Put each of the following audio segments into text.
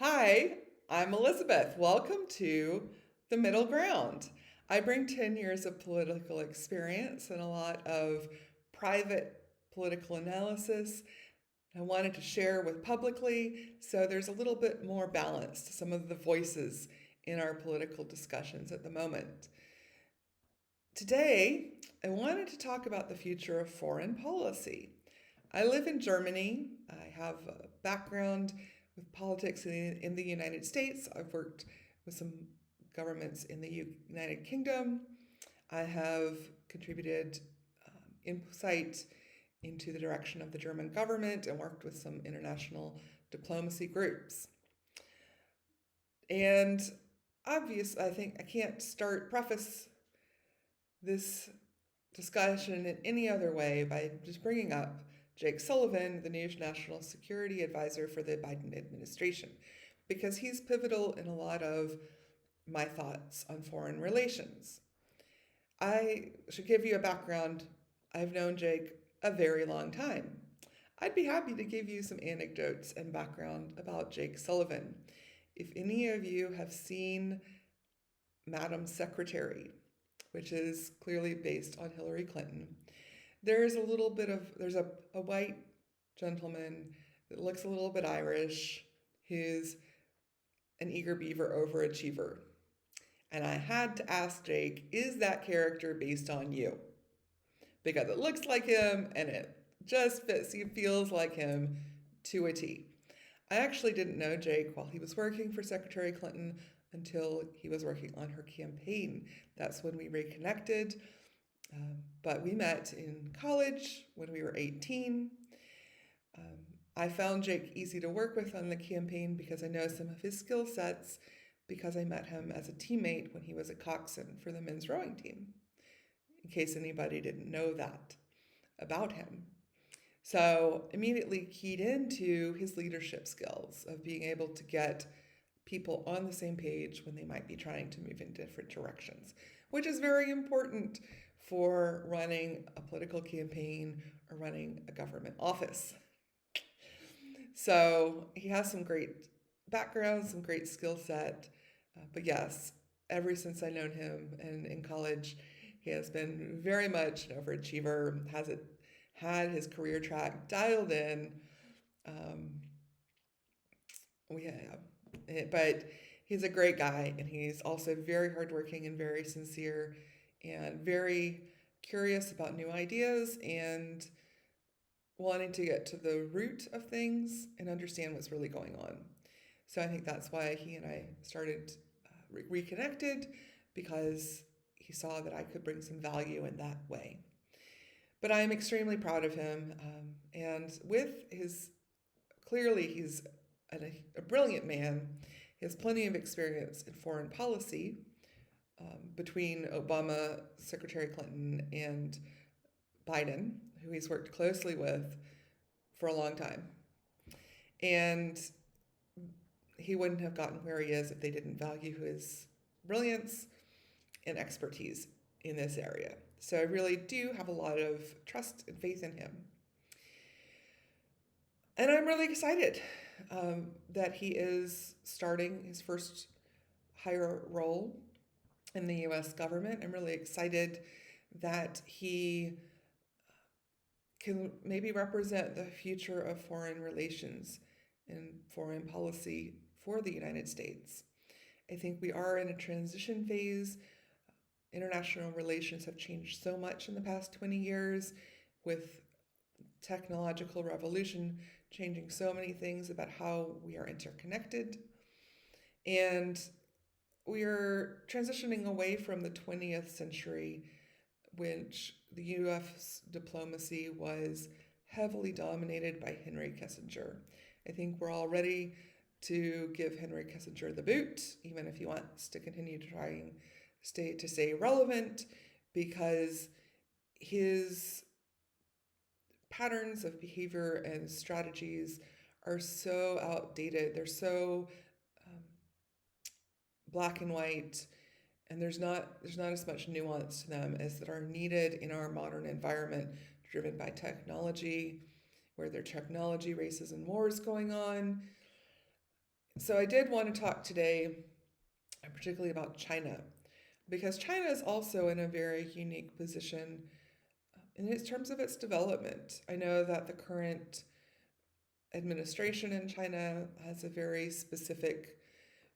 Hi, I'm Elizabeth. Welcome to The Middle Ground. I bring 10 years of political experience and a lot of private political analysis I wanted to share with publicly, so there's a little bit more balance to some of the voices in our political discussions at the moment. Today, I wanted to talk about the future of foreign policy. I live in Germany. I have a background with politics in the United States. I've worked with some governments in the United Kingdom. I have contributed insight into the direction of the German government and worked with some international diplomacy groups. And obviously, I think I can't preface this discussion in any other way by just bringing up Jake Sullivan, the new national security advisor for the Biden administration, because he's pivotal in a lot of my thoughts on foreign relations. I should give you a background. I've known Jake a very long time. I'd be happy to give you some anecdotes and background about Jake Sullivan. If any of you have seen Madam Secretary, which is clearly based on Hillary Clinton, there's a white gentleman that looks a little bit Irish who's an eager beaver overachiever. And I had to ask Jake, is that character based on you? Because it looks like him and it just fits, he feels like him to a T. I actually didn't know Jake while he was working for Secretary Clinton until he was working on her campaign. That's when we reconnected. But we met in college when we were 18. Um, I found Jake easy to work with on the campaign because I know some of his skill sets because I met him as a teammate when he was at Coxon for the men's rowing team, in case anybody didn't know that about him. So immediately keyed into his leadership skills of being able to get people on the same page when they might be trying to move in different directions, which is very important for running a political campaign or running a government office. So he has some great background, some great skill set. But yes, ever since I've known him and in college, he has been very much an overachiever, had his career track dialed in. Um, we have, but he's a great guy, and he's also very hardworking and very sincere, and very curious about new ideas and wanting to get to the root of things and understand what's really going on. So I think that's why he and I started reconnected, because he saw that I could bring some value in that way. But I am extremely proud of him. And with his, clearly, he's a brilliant man. He has plenty of experience in foreign policy between Obama, Secretary Clinton, and Biden, who he's worked closely with for a long time. And he wouldn't have gotten where he is if they didn't value his brilliance and expertise in this area. So I really do have a lot of trust and faith in him. And I'm really excited that he is starting his first higher role in the US government. I'm really excited that he can maybe represent the future of foreign relations and foreign policy for the United States. I think we are in a transition phase. International relations have changed so much in the past 20 years, with technological revolution changing so many things about how we are interconnected. And we are transitioning away from the 20th century, which the US diplomacy was heavily dominated by Henry Kissinger. I think we're all ready to give Henry Kissinger the boot, even if he wants to continue to try and stay relevant, because his patterns of behavior and strategies are so outdated. They're so black and white, and there's not as much nuance to them as that are needed in our modern environment, driven by technology, where there are technology races and wars going on. So I did want to talk today, particularly about China, because China is also in a very unique position in terms of its development. I know that the current administration in China has a very specific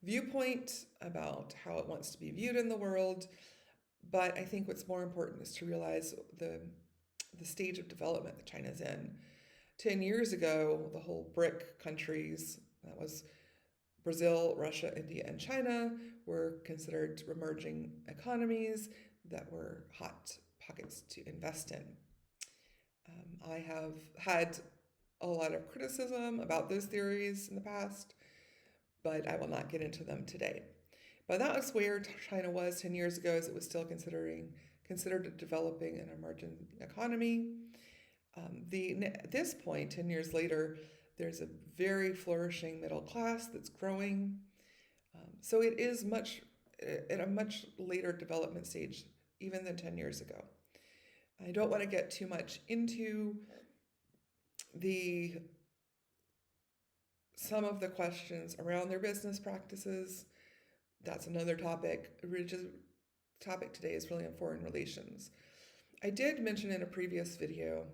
viewpoint about how it wants to be viewed in the world, but I think what's more important is to realize the stage of development that China's in. 10 years ago, the whole BRIC countries, that was Brazil, Russia, India, and China, were considered emerging economies that were hot pockets to invest in. I have had a lot of criticism about those theories in the past, but I will not get into them today. But that was where China was 10 years ago, as it was still considered developing an emerging economy. At this point, 10 years later, there's a very flourishing middle class that's growing. So it is much at a much later development stage, even than 10 years ago. I don't want to get too much into the some of the questions around their business practices. That's another topic. Topic today is really on foreign relations. I did mention in a previous video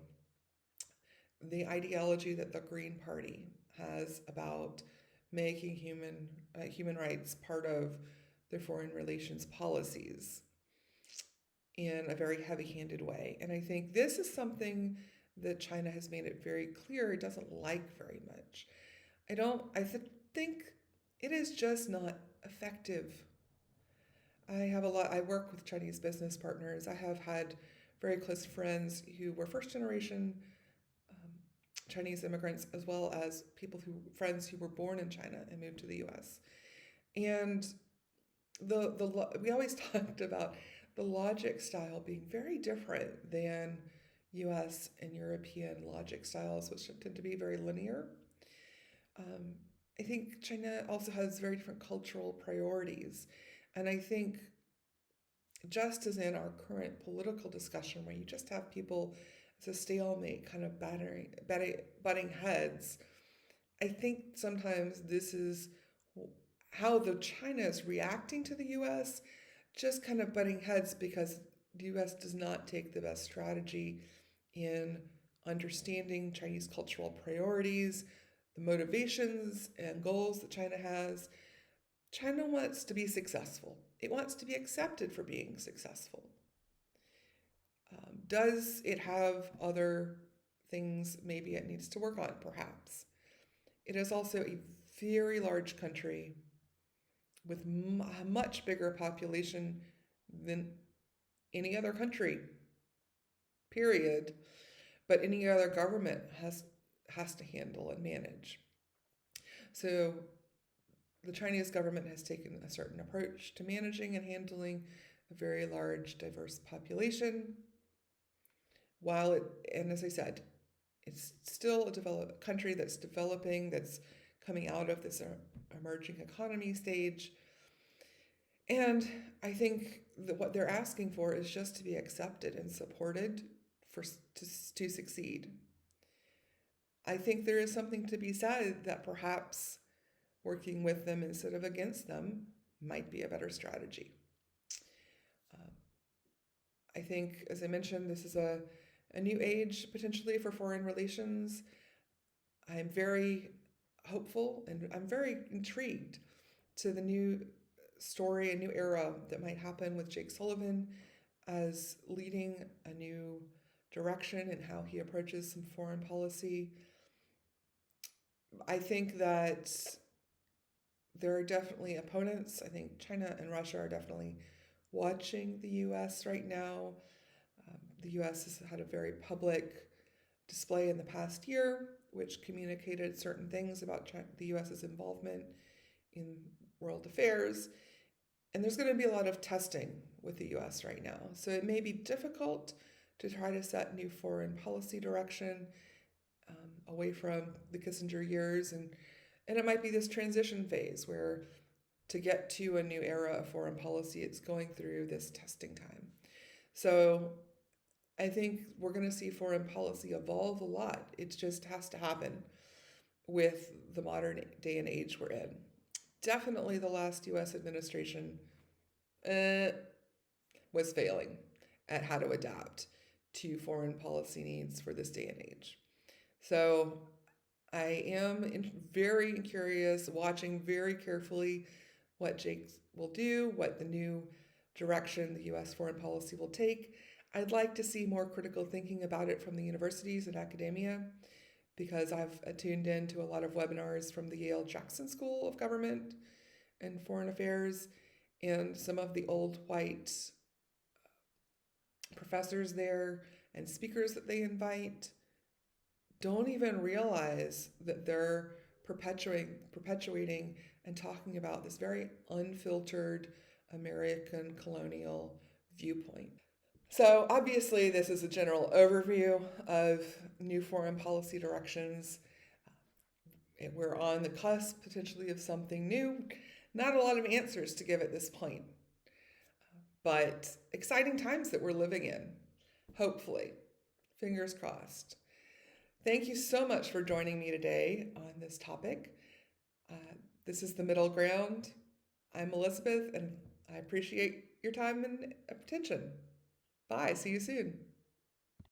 the ideology that the Green Party has about making human rights part of their foreign relations policies in a very heavy-handed way. And I think this is something that China has made it very clear it doesn't like very much. Think it is just not effective. I work with Chinese business partners. I have had very close friends who were first generation Chinese immigrants, as well as friends who were born in China and moved to the US. And we always talked about the logic style being very different than US and European logic styles, which tend to be very linear. I think China also has very different cultural priorities. And I think just as in our current political discussion, where you just have people as a stalemate kind of butting heads, I think sometimes this is how the China is reacting to the US, just kind of butting heads because the US does not take the best strategy in understanding Chinese cultural priorities, the motivations and goals that China has. China wants to be successful. It wants to be accepted for being successful. Does it have other things maybe it needs to work on? Perhaps. It is also a very large country with a much bigger population than any other country, period. But any other government has to handle and manage. So the Chinese government has taken a certain approach to managing and handling a very large, diverse population. And as I said, it's still a country that's developing, that's coming out of this emerging economy stage. And I think that what they're asking for is just to be accepted and supported to succeed. I think there is something to be said that perhaps working with them instead of against them might be a better strategy. I think, as I mentioned, this is a new age potentially for foreign relations. I'm very hopeful and I'm very intrigued to the new story, a new era that might happen with Jake Sullivan as leading a new direction in how he approaches some foreign policy. I think that there are definitely opponents. I think China and Russia are definitely watching the US right now. The US has had a very public display in the past year, which communicated certain things about the US's involvement in world affairs. And there's going to be a lot of testing with the US right now. So it may be difficult to try to set new foreign policy direction away from the Kissinger years. And it might be this transition phase where to get to a new era of foreign policy, it's going through this testing time. So I think we're going to see foreign policy evolve a lot. It just has to happen with the modern day and age we're in. definitely the last US administration uh, was failing at how to adapt to foreign policy needs for this day and age. So I am very curious, watching very carefully what Jake will do, what the new direction the US foreign policy will take. I'd like to see more critical thinking about it from the universities and academia because I've tuned in to a lot of webinars from the Yale Jackson School of Government and Foreign Affairs, and some of the old white professors there and speakers that they invite don't even realize that they're perpetuating and talking about this very unfiltered American colonial viewpoint. So, obviously, this is a general overview of new foreign policy directions. We're on the cusp potentially of something new. Not a lot of answers to give at this point, but exciting times that we're living in, hopefully. Fingers crossed. Thank you so much for joining me today on this topic. This is The Middle Ground. I'm Elizabeth, and I appreciate your time and attention. Bye. See you soon.